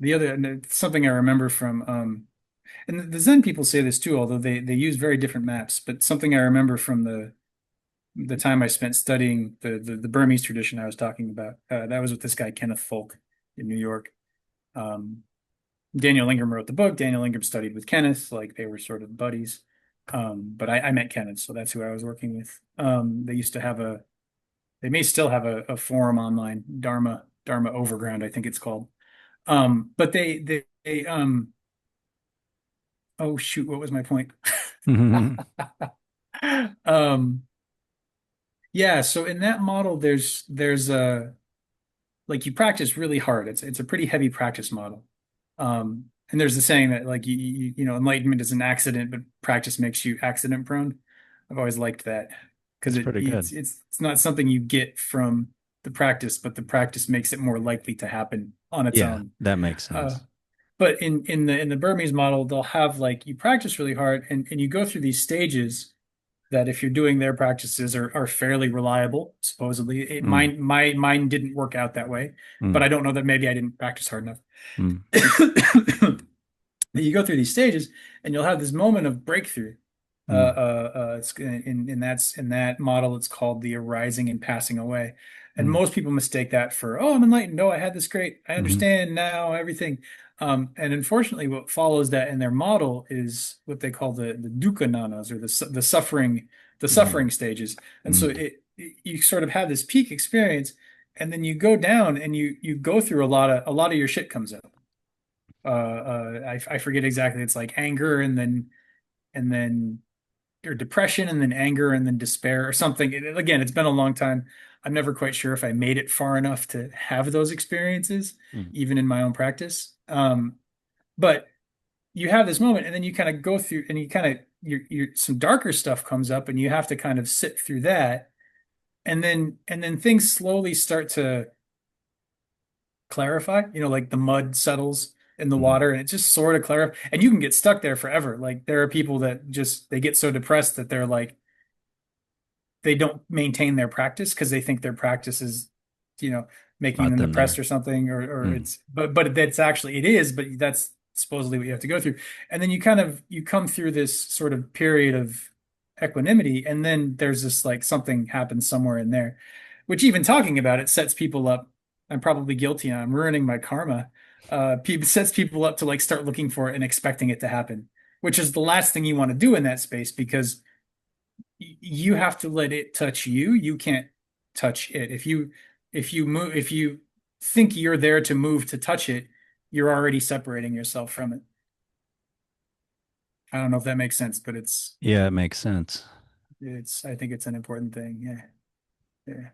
the other and something I remember from and the Zen people say this too, although they use very different maps. But something I remember from the time I spent studying the Burmese tradition I was talking about, that was with this guy Kenneth Folk in New York. Um, Daniel Ingram wrote the book. Daniel Ingram studied with Kenneth, like they were sort of buddies. But I met Kenneth, so that's who I was working with. They used to have they may still have a forum online, Dharma Overground, I think it's called. But oh shoot, what was my point? Um, yeah, so in that model, there's a like you practice really hard. It's a pretty heavy practice model. And there's the saying that like enlightenment is an accident, but practice makes you accident prone. I've always liked that because That's pretty good. it's not something you get from the practice, but the practice makes it more likely to happen on its Yeah, own. that makes Uh, sense. but in the Burmese model, they'll have like you practice really hard and you go through these stages that if you're doing their practices are fairly reliable, supposedly. Mm, Mine didn't work out that way, but mm, I don't know that maybe I didn't practice hard enough. mm, You go through these stages and you'll have this moment of breakthrough. mm, It's in that model, it's called the arising and passing away. And mm, most people mistake that for, oh, I'm enlightened. Oh, I had this great, I mm. understand now everything. And unfortunately, what follows that in their model is what they call the dukkha nanas, or the Mm, suffering stages. And so mm. you sort of have this peak experience, and then you go down and you go through a lot of your shit comes up. I forget exactly. It's like anger and then or depression and then anger and then despair or something. Again, it's been a long time. I'm never quite sure if I made it far enough to have those experiences, Mm. even in my own practice. But you have this moment, and then you kind of go through, and you kind of your some darker stuff comes up, and you have to kind of sit through that, and then things slowly start to clarify, like the mud settles in the Mm. water and it just sort of clarifies. And you can get stuck there forever. Like there are people that just they get so depressed that they're like they don't maintain their practice because they think their practice is, you know, making Brought them them depressed there. or something, or Mm. it's but that's actually it is, but that's supposedly what you have to go through. And then you come through this sort of period of equanimity, and then there's this like something happens somewhere in there, which even talking about it sets people up. I'm probably guilty. I'm ruining my karma. People sets people up to like start looking for it and expecting it to happen, which is the last thing you want to do in that space because you have to let it touch you. You can't touch it. If you think you're there to move to touch it, you're already separating yourself from it. I don't know if that makes sense, but Yeah, it makes sense. I think it's an important thing. Yeah. Yeah.